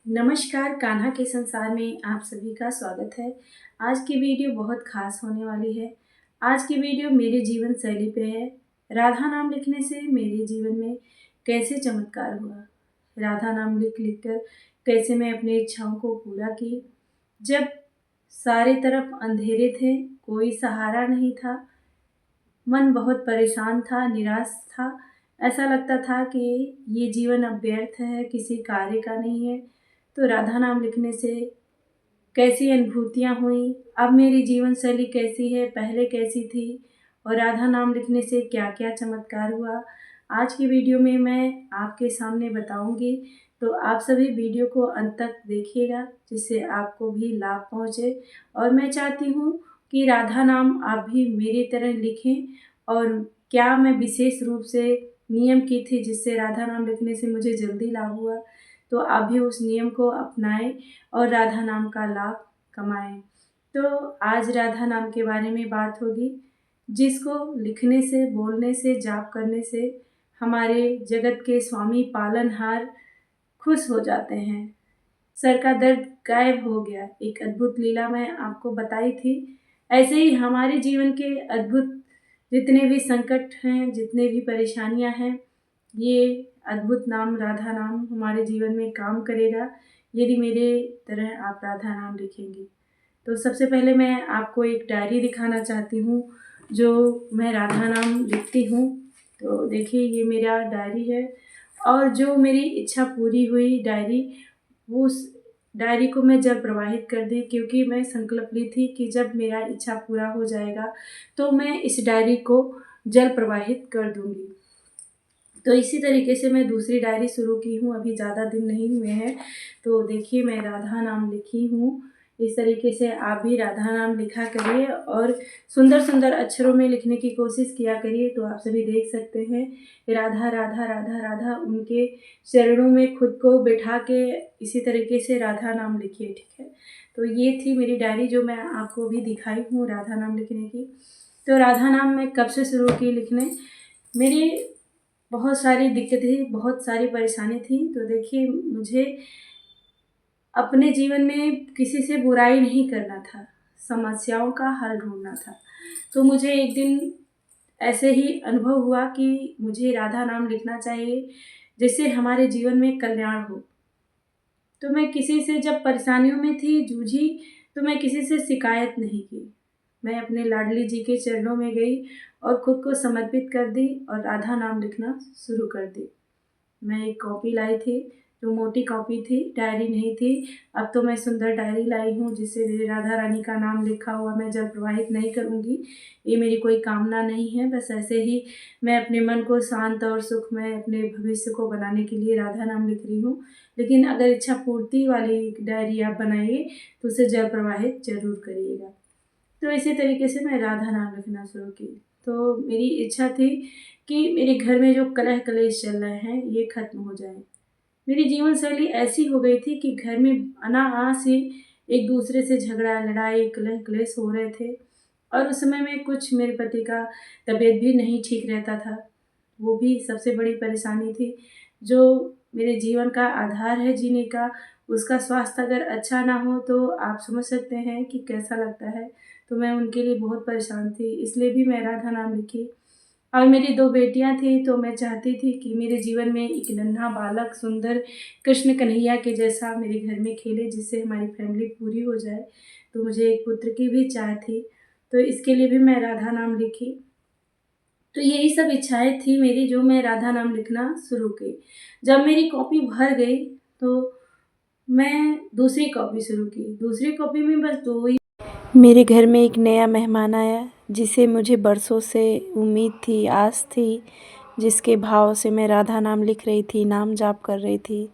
नमस्कार, कान्हा के संसार में आप सभी का स्वागत है। आज की वीडियो बहुत खास होने वाली है। आज की वीडियो मेरे जीवन शैली पे है। राधा नाम लिखने से मेरे जीवन में कैसे चमत्कार हुआ। राधा नाम लिख लिख कर कैसे मैं अपनी इच्छाओं को पूरा की। जब सारे तरफ अंधेरे थे, कोई सहारा नहीं था, मन बहुत परेशान था, निराश था। ऐसा लगता था कि ये जीवन अब व्यर्थ है, किसी कार्य का नहीं है। तो राधा नाम लिखने से कैसी अनुभूतियाँ हुई, अब मेरी जीवन शैली कैसी है, पहले कैसी थी और राधा नाम लिखने से क्या-क्या चमत्कार हुआ, आज की वीडियो में मैं आपके सामने बताऊँगी। तो आप सभी वीडियो को अंत तक देखिएगा, जिससे आपको भी लाभ पहुँचे। और मैं चाहती हूँ कि राधा नाम आप भी मेरी तरह लिखें। और क्या मैं विशेष रूप से नियम की थी जिससे राधा नाम लिखने से मुझे जल्दी लाभ हुआ, तो आप भी उस नियम को अपनाएं और राधा नाम का लाभ कमाएं। तो आज राधा नाम के बारे में बात होगी, जिसको लिखने से, बोलने से, जाप करने से हमारे जगत के स्वामी पालनहार खुश हो जाते हैं। सर का दर्द गायब हो गया, एक अद्भुत लीला मैं आपको बताई थी। ऐसे ही हमारे जीवन के अद्भुत जितने भी संकट हैं, जितने भी परेशानियां हैं, ये अद्भुत नाम राधा नाम हमारे जीवन में काम करेगा, यदि मेरे तरह आप राधा नाम लिखेंगे। तो सबसे पहले मैं आपको एक डायरी दिखाना चाहती हूँ, जो मैं राधा नाम लिखती हूँ। तो देखिए, ये मेरा डायरी है और जो मेरी इच्छा पूरी हुई डायरी, वो उस डायरी को मैं जल प्रवाहित कर दी, क्योंकि मैं संकल्प ली थी कि जब मेरा इच्छा पूरा हो जाएगा तो मैं इस डायरी को जल प्रवाहित कर दूँगी। तो इसी तरीके से मैं दूसरी डायरी शुरू की हूँ, अभी ज़्यादा दिन नहीं हुए हैं। तो देखिए, मैं राधा नाम लिखी हूँ। इस तरीके से आप भी राधा नाम लिखा करिए और सुंदर-सुंदर अक्षरों में लिखने की कोशिश किया करिए। तो आप सभी देख सकते हैं, राधा, राधा, राधा, राधा, उनके चरणों में खुद को बिठा के इसी तरीके से राधा नाम लिखिए, ठीक है? तो ये थी मेरी डायरी जो मैं आपको अभी दिखाई हूँ राधा नाम लिखने की। तो राधा नाम मैं कब से शुरू की लिखने, मेरी बहुत सारी दिक्कतें, बहुत सारी परेशानी थी। तो देखिए, मुझे अपने जीवन में किसी से बुराई नहीं करना था, समस्याओं का हल ढूँढना था। तो मुझे एक दिन ऐसे ही अनुभव हुआ कि मुझे राधा नाम लिखना चाहिए, जिससे हमारे जीवन में कल्याण हो। तो मैं किसी से जब परेशानियों में थी, जूझी, तो मैं किसी से शिकायत नहीं की। मैं अपने लाडली जी के चरणों में गई और खुद को समर्पित कर दी और राधा नाम लिखना शुरू कर दी। मैं एक कॉपी लाई थी, जो मोटी कॉपी थी, डायरी नहीं थी। अब तो मैं सुंदर डायरी लाई हूँ, जिससे मेरी राधा रानी का नाम लिखा हुआ मैं जल प्रवाहित नहीं करूँगी। ये मेरी कोई कामना नहीं है, बस ऐसे ही मैं अपने मन को शांत और सुखमय अपने भविष्य को बनाने के लिए राधा नाम लिख रही हूँ। लेकिन अगर इच्छा पूर्ति वाली डायरी आप बनाइए, तो उसे जल प्रवाहित ज़रूर करिएगा। तो इसी तरीके से मैं राधा नाम लिखना शुरू की। तो मेरी इच्छा थी कि मेरे घर में जो कलह कलेश चल रहे हैं, ये ख़त्म हो जाए। मेरी जीवन शैली ऐसी हो गई थी कि घर में अनायास ही एक दूसरे से झगड़ा, लड़ाई, कलह क्लेश हो रहे थे। और उस समय में कुछ मेरे पति का तबीयत भी नहीं ठीक रहता था। वो भी सबसे बड़ी परेशानी थी। जो मेरे जीवन का आधार है जीने का, उसका स्वास्थ्य अगर अच्छा ना हो तो आप समझ सकते हैं कि कैसा लगता है। तो मैं उनके लिए बहुत परेशान थी, इसलिए भी मैं राधा नाम लिखी। और मेरी 2 बेटियाँ थीं, तो मैं चाहती थी कि मेरे जीवन में एक नन्हा बालक सुंदर कृष्ण कन्हैया के जैसा मेरे घर में खेले, जिससे हमारी फैमिली पूरी हो जाए। तो मुझे एक पुत्र की भी चाह थी, तो इसके लिए भी मैं राधा नाम लिखी। तो यही सब इच्छाएँ थी मेरी, जो मैं राधा नाम लिखना शुरू की। जब मेरी कॉपी भर गई, तो मैं दूसरी कॉपी शुरू की। दूसरी कॉपी में बस 2 ही। मेरे घर में एक नया मेहमान आया, जिसे मुझे बरसों से उम्मीद थी, आस थी, जिसके भाव से मैं राधा नाम लिख रही थी, नाम जाप कर रही थी।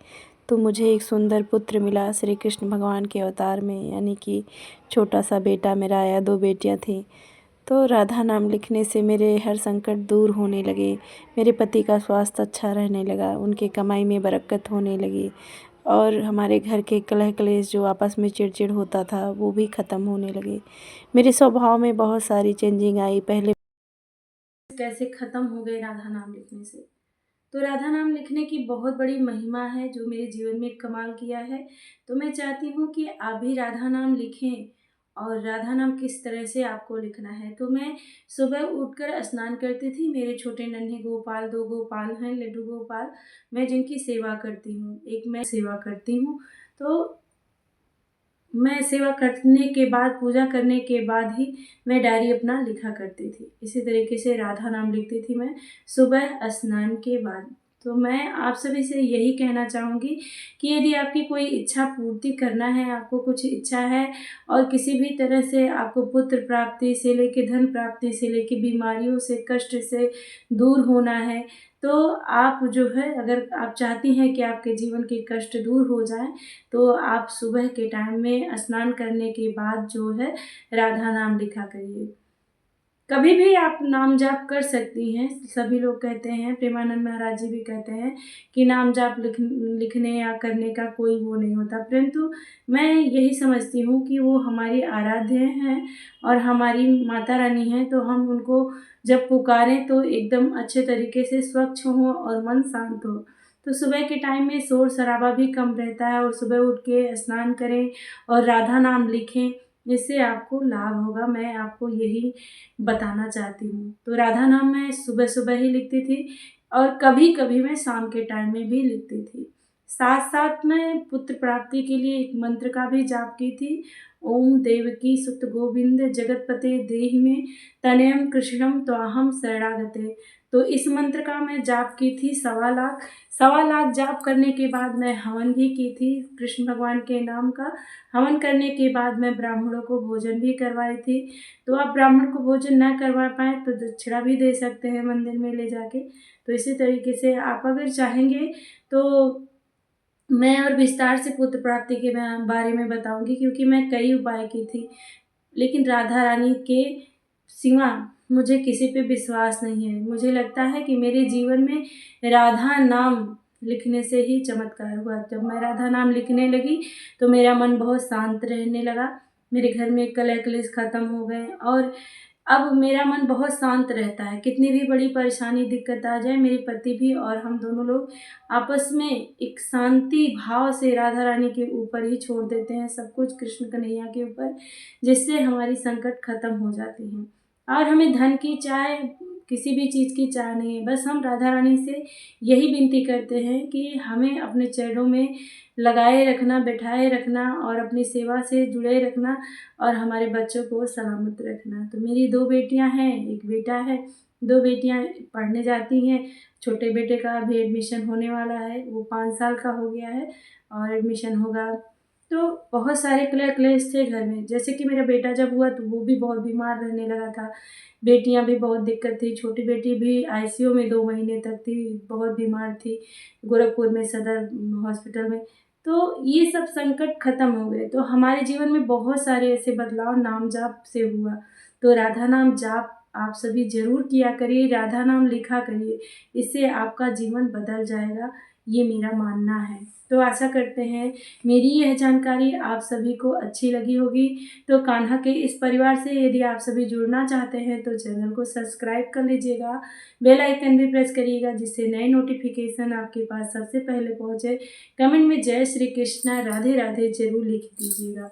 तो मुझे एक सुंदर पुत्र मिला श्री कृष्ण भगवान के अवतार में, यानी कि छोटा-सा बेटा मेरा आया, 2 बेटियाँ थीं। तो राधा नाम लिखने से मेरे हर संकट दूर होने लगे, मेरे पति का स्वास्थ्य अच्छा रहने लगा, उनकी कमाई में बरकत होने लगी और हमारे घर के कलह क्लेश जो आपस में चिड़-चिड़ होता था, वो भी ख़त्म होने लगे। मेरे स्वभाव में बहुत सारी चेंजिंग आई, पहले कैसे ख़त्म हो गए राधा नाम लिखने से। तो राधा नाम लिखने की बहुत बड़ी महिमा है जो मेरे जीवन में कमाल किया है। तो मैं चाहती हूँ कि आप भी राधा नाम लिखें और राधा नाम किस तरह से आपको लिखना है। तो मैं सुबह उठकर स्नान करती थी। मेरे छोटे नन्हे गोपाल 2 गोपाल हैं, लड्डू गोपाल, मैं जिनकी सेवा करती हूँ। एक मैं सेवा करती हूँ, तो मैं सेवा करने के बाद, पूजा करने के बाद ही मैं डायरी अपना लिखा करती थी। इसी तरीके से राधा नाम लिखती थी मैं सुबह स्नान के बाद। तो मैं आप सभी से यही कहना चाहूँगी कि यदि आपकी कोई इच्छा पूर्ति करना है, आपको कुछ इच्छा है और किसी भी तरह से आपको पुत्र प्राप्ति से लेके धन प्राप्ति से लेके बीमारियों से, कष्ट से दूर होना है, तो आप जो है, अगर आप चाहती हैं कि आपके जीवन के कष्ट दूर हो जाएँ, तो आप सुबह के टाइम में स्नान करने के बाद जो है राधा नाम लिखा करिए। कभी भी आप नाम जाप कर सकती हैं। सभी लोग कहते हैं, प्रेमानंद महाराज जी भी कहते हैं कि नाम जाप लिखने या करने का कोई वो नहीं होता, परंतु मैं यही समझती हूँ कि वो हमारी आराध्य हैं और हमारी माता रानी हैं, तो हम उनको जब पुकारें तो एकदम अच्छे तरीके से स्वच्छ हों और मन शांत हो। तो सुबह के टाइम में शोर शराबा भी कम रहता है और सुबह उठ के स्नान करें और राधा नाम लिखें, इससे आपको लाभ होगा। मैं आपको यही बताना चाहती हूँ। तो राधा नाम मैं सुबह-सुबह ही लिखती थी और कभी-कभी मैं शाम के टाइम में भी लिखती थी। साथ-साथ मैं पुत्र प्राप्ति के लिए एक मंत्र का भी जाप की थी। ओम देवकी सुत गोविंद जगतपते देहि मे तनयं कृष्णं त्वाहं शरणागते। तो इस मंत्र का मैं जाप की थी 1.25 लाख जाप करने के बाद मैं हवन भी की थी कृष्ण भगवान के नाम का। हवन करने के बाद मैं ब्राह्मणों को भोजन भी करवाई थी। तो आप ब्राह्मण को भोजन ना करवा पाएँ तो दक्षिणा भी दे सकते हैं मंदिर में ले जाके। तो इसी तरीके से आप अगर चाहेंगे तो मैं और विस्तार से पुत्र प्राप्ति के बारे में बताऊँगी, क्योंकि मैं कई उपाय की थी, लेकिन राधा रानी के सिवा मुझे किसी पे विश्वास नहीं है। मुझे लगता है कि मेरे जीवन में राधा नाम लिखने से ही चमत्कार हुआ। जब मैं राधा नाम लिखने लगी तो मेरा मन बहुत शांत रहने लगा। मेरे घर में कलह क्लेश ख़त्म हो गए और अब मेरा मन बहुत शांत रहता है। कितनी भी बड़ी परेशानी, दिक्कत आ जाए, मेरे पति भी और हम दोनों लोग आपस में एक शांति भाव से राधा रानी के ऊपर ही छोड़ देते हैं सब कुछ, कृष्ण कन्हैया के ऊपर, जिससे हमारी संकट खत्म हो जाती हैं। और हमें धन की चाहे, किसी भी चीज़ की चाह नहीं है, बस हम राधा रानी से यही विनती करते हैं कि हमें अपने चरणों में लगाए रखना, बिठाए रखना और अपनी सेवा से जुड़े रखना और हमारे बच्चों को सलामत रखना। तो मेरी 2 बेटियां हैं, 1 बेटा है। 2 बेटियां पढ़ने जाती हैं। छोटे बेटे का अभी एडमिशन होने वाला है, वो 5 साल का हो गया है और एडमिशन होगा। तो बहुत सारे क्लेश थे घर में। जैसे कि मेरा बेटा जब हुआ तो वो भी बहुत बीमार रहने लगा था। बेटियां भी बहुत दिक्कत थी। छोटी बेटी भी आईसीयू में 2 महीने तक थी, बहुत बीमार थी, गोरखपुर में सदर हॉस्पिटल में। तो ये सब संकट खत्म हो गए। तो हमारे जीवन में बहुत सारे ऐसे बदलाव नाम जाप से हुआ। तो राधा नाम जाप आप सभी ज़रूर किया करिए, राधा नाम लिखा करिए, इससे आपका जीवन बदल जाएगा, ये मेरा मानना है। तो आशा करते हैं मेरी यह जानकारी आप सभी को अच्छी लगी होगी। तो कान्हा के इस परिवार से यदि आप सभी जुड़ना चाहते हैं तो चैनल को सब्सक्राइब कर लीजिएगा, बेल आइकन भी प्रेस करिएगा, जिससे नई नोटिफिकेशन आपके पास सबसे पहले पहुँचे। कमेंट में जय श्री कृष्णा, राधे राधे ज़रूर लिख दीजिएगा।